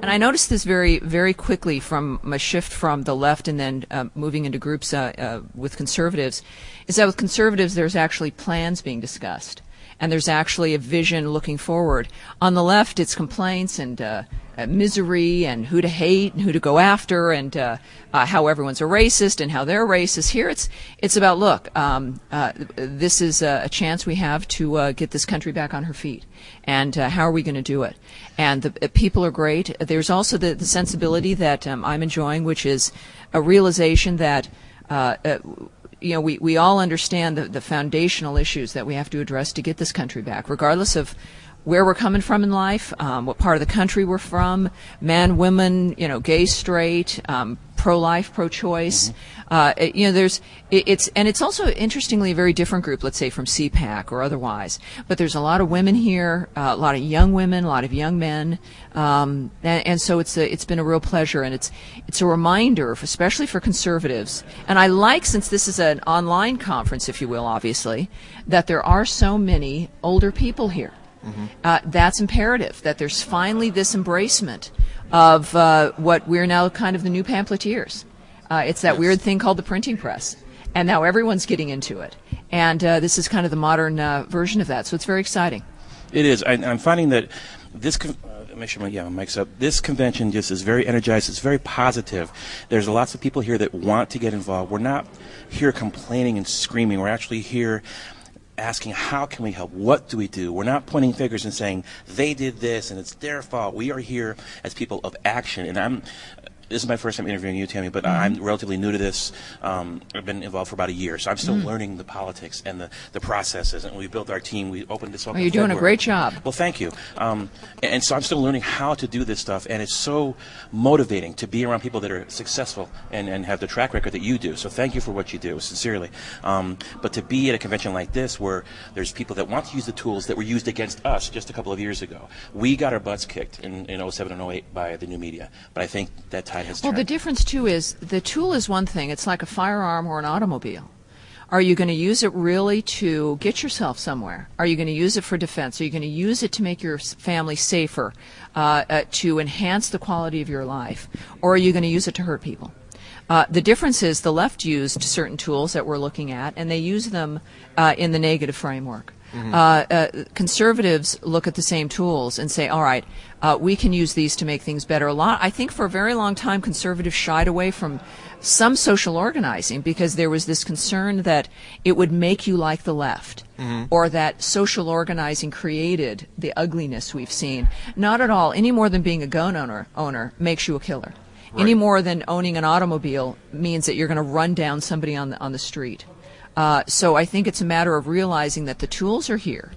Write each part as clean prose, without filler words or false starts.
And I noticed this very, very quickly from a shift from the left and then moving into groups with conservatives, is that with conservatives there's actually plans being discussed. And there's actually a vision looking forward. On the left, it's complaints and misery and who to hate and who to go after and how everyone's a racist and how they're racist. Here it's about, look, this is a chance we have to get this country back on her feet. And how are we going to do it? And the people are great. There's also the sensibility that I'm enjoying, which is a realization that we all understand the foundational issues that we have to address to get this country back, regardless of where we're coming from in life, what part of the country we're from, man, woman, gay, straight, pro-life, pro-choice. It's also interestingly a very different group, let's say from CPAC or otherwise. But there's a lot of women here, a lot of young women, a lot of young men, and so it's been a real pleasure, and it's a reminder, especially for conservatives. And I like, since this is an online conference, if you will, obviously, that there are so many older people here. That's imperative, that there's finally this embracement of what we're now kind of the new pamphleteers. It's that weird thing called the printing press, and now everyone's getting into it. And this is kind of the modern version of that, so it's very exciting. It is. I'm finding that this make sure my mic's up. This convention just is very energized. It's very positive. There's lots of people here that want to get involved. We're not here complaining and screaming. We're actually here asking, how can we help? What do we do? We're not pointing fingers and saying they did this and it's their fault. We are here as people of action. And this is my first time interviewing you, Tammy, but I'm relatively new to this. I've been involved for about a year, so I'm still learning the politics and the processes. And we built our team. We opened this up. You're doing a great job. Well, thank you. And so I'm still learning how to do this stuff, and it's so motivating to be around people that are successful and have the track record that you do. So thank you for what you do, sincerely. But to be at a convention like this where there's people that want to use the tools that were used against us just a couple of years ago. We got our butts kicked in 07 and 08 by the new media, but I think that tide has turned. Well, the difference, too, is the tool is one thing. It's like a firearm or an automobile. Are you going to use it really to get yourself somewhere? Are you going to use it for defense? Are you going to use it to make your family safer, to enhance the quality of your life? Or are you going to use it to hurt people? The difference is the left used certain tools that we're looking at, and they use them in the negative framework. Conservatives look at the same tools and say, all right, we can use these to make things better. I think for a very long time, conservatives shied away from some social organizing because there was this concern that it would make you like the left, or that social organizing created the ugliness we've seen. Not at all. Any more than being a gun owner makes you a killer. Right. Any more than owning an automobile means that you're going to run down somebody on the street. So I think it's a matter of realizing that the tools are here.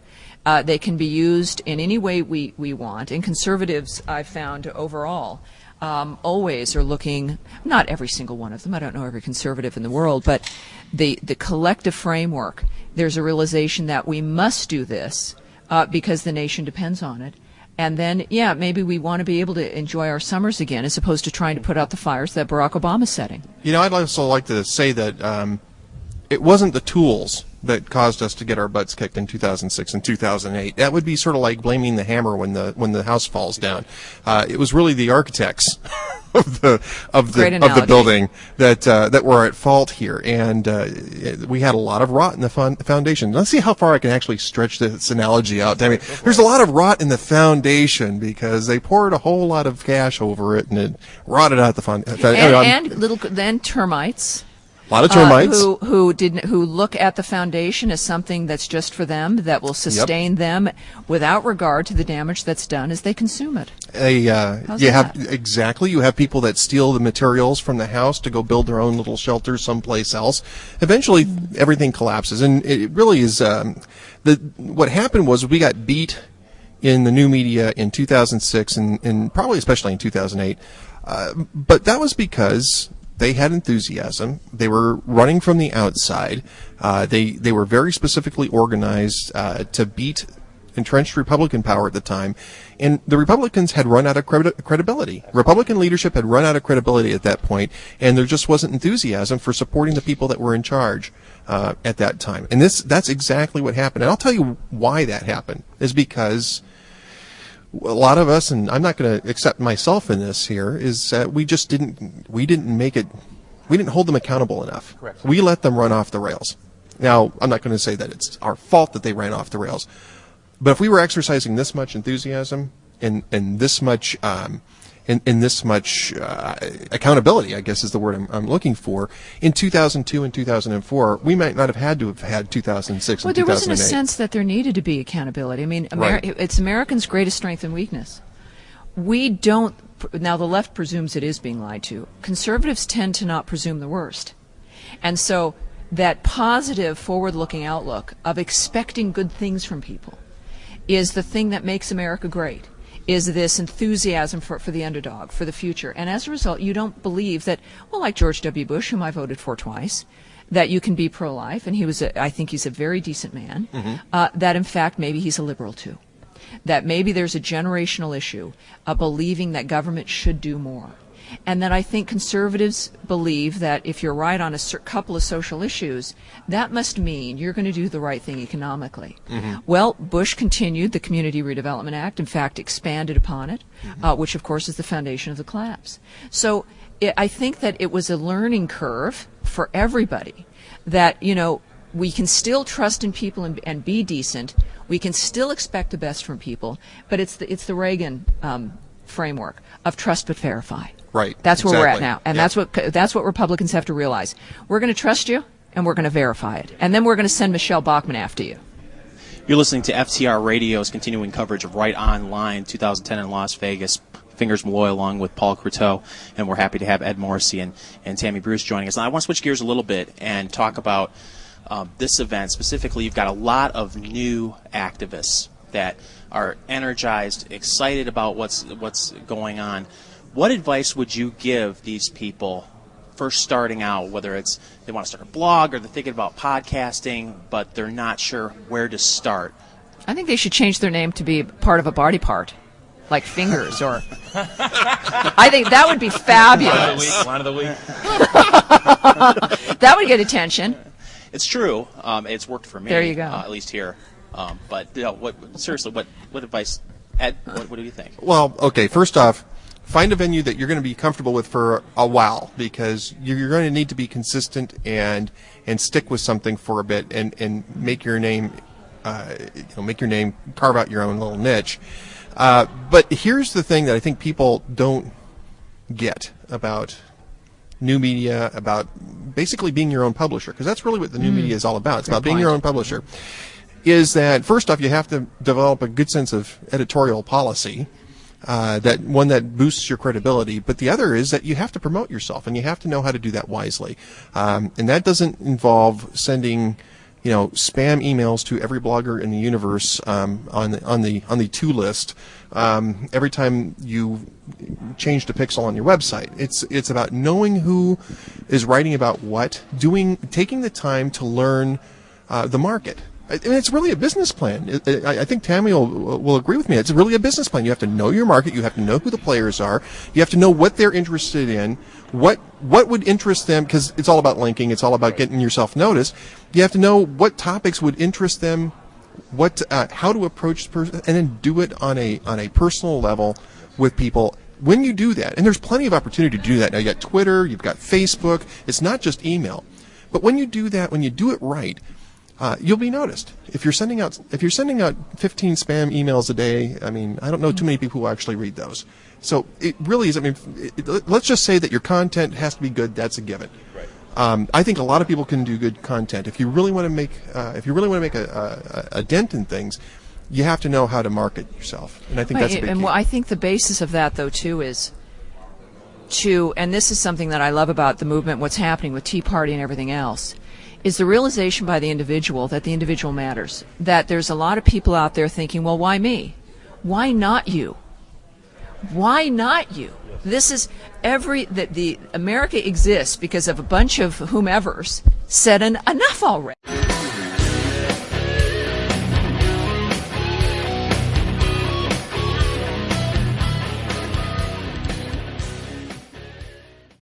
They can be used in any way we want. And conservatives, I've found overall, always are looking, not every single one of them, I don't know every conservative in the world, but the collective framework, there's a realization that we must do this because the nation depends on it. And then, maybe we want to be able to enjoy our summers again as opposed to trying to put out the fires that Barack Obama's setting. I'd also like to say that it wasn't the tools that caused us to get our butts kicked in 2006 and 2008. That would be sort of like blaming the hammer when the house falls down. It was really the architects of the building that were at fault here, and we had a lot of rot in the foundation. Let's see how far I can actually stretch this analogy out. I mean, there's a lot of rot in the foundation because they poured a whole lot of cash over it and it rotted out the foundation. And termites. A lot of termites who look at the foundation as something that's just for them, that will sustain them without regard to the damage that's done as they consume it. You have people that steal the materials from the house to go build their own little shelters someplace else. Eventually, everything collapses, and it really is. What happened was we got beat in the new media in 2006 and probably especially in 2008, but that was because they had enthusiasm. They were running from the outside. They were very specifically organized to beat entrenched Republican power at the time. And the Republicans had run out of credibility. Republican leadership had run out of credibility at that point, and there just wasn't enthusiasm for supporting the people that were in charge at that time. And that's exactly what happened. And I'll tell you why that happened, is because a lot of us, and I'm not going to accept myself in this here, is that we didn't hold them accountable enough. Correct. We let them run off the rails. Now, I'm not going to say that it's our fault that they ran off the rails, but if we were exercising this much enthusiasm and this much accountability, I guess is the word I'm looking for, in 2002 and 2004, we might not have had to have had 2006 and 2008. Well, there wasn't a sense that there needed to be accountability. I mean, Right. It's Americans' greatest strength and weakness. We don't, now the left presumes it is being lied to. Conservatives tend to not presume the worst. And so that positive, forward-looking outlook of expecting good things from people is the thing that makes America great, is this enthusiasm for the underdog, for the future. And as a result, you don't believe that, well, like George W. Bush, whom I voted for twice, that you can be pro-life, and I think he's a very decent man, that in fact maybe he's a liberal too. That maybe there's a generational issue of believing that government should do more. And that I think conservatives believe that if you're right on a couple of social issues, that must mean you're going to do the right thing economically. Well, Bush continued the Community Redevelopment Act, in fact expanded upon it, which of course is the foundation of the collapse. So I think that it was a learning curve for everybody that, you know, we can still trust in people and be decent. We can still expect the best from people, but it's the Reagan framework of trust but verify. Right. That's where exactly. we're at now, and Yeah. that's what Republicans have to realize. We're going to trust you, and we're going to verify it, and then we're going to send Michelle Bachmann after you. You're listening to FTR Radio's continuing coverage of Right Online 2010 in Las Vegas. Fingers Malloy along with Paul Croteau, and we're happy to have Ed Morrissey and Tammy Bruce joining us. Now, I want to switch gears a little bit and talk about this event. Specifically, you've got a lot of new activists that are energized, excited about what's going on. What advice would you give these people first starting out, whether it's they want to start a blog or they're thinking about podcasting, but they're not sure where to start? I think they should change their name to be part of a body part, like fingers, or I think that would be fabulous. Line of the week. That would get attention. It's true. It's worked for me. There you go. At least here. But you know, what advice, Ed? What do you think? Well, okay. First off, find a venue that you're going to be comfortable with for a while, because you're going to need to be consistent and stick with something for a bit and make your name, carve out your own little niche. But here's the thing that I think people don't get about new media, about basically being your own publisher, because that's really what the new media is all about. It's about being your own publisher. Is that first off, you have to develop a good sense of editorial policy. That one that boosts your credibility, but the other is that you have to promote yourself, and you have to know how to do that wisely. And that doesn't involve sending, spam emails to every blogger in the universe on the to list every time you change the pixel on your website. It's about knowing who is writing about what, taking the time to learn the market. I mean, it's really a business plan. I think Tammy will agree with me. It's really a business plan. You have to know your market. You have to know who the players are. You have to know what they're interested in, what would interest them, because it's all about linking. It's all about getting yourself noticed. You have to know what topics would interest them, how to approach the person, and then do it on a personal level with people. When you do that, and there's plenty of opportunity to do that. Now, you got Twitter, you've got Facebook. It's not just email. But when you do that, when you do it right, you'll be noticed. If you're sending out 15 spam emails a day, I mean, I don't know too many people who actually read those. So it really is. I mean, let's just say that your content has to be good. That's a given. Right. I think a lot of people can do good content. If you really want to make, a dent in things, you have to know how to market yourself. And I think that's a big key. I think the basis of that, though, too, is and this is something that I love about the movement, what's happening with Tea Party and everything else, is the realization by the individual that the individual matters. That there's a lot of people out there thinking, well, why me? Why not you? Why not you? This is the America exists because of a bunch of whomevers said enough already.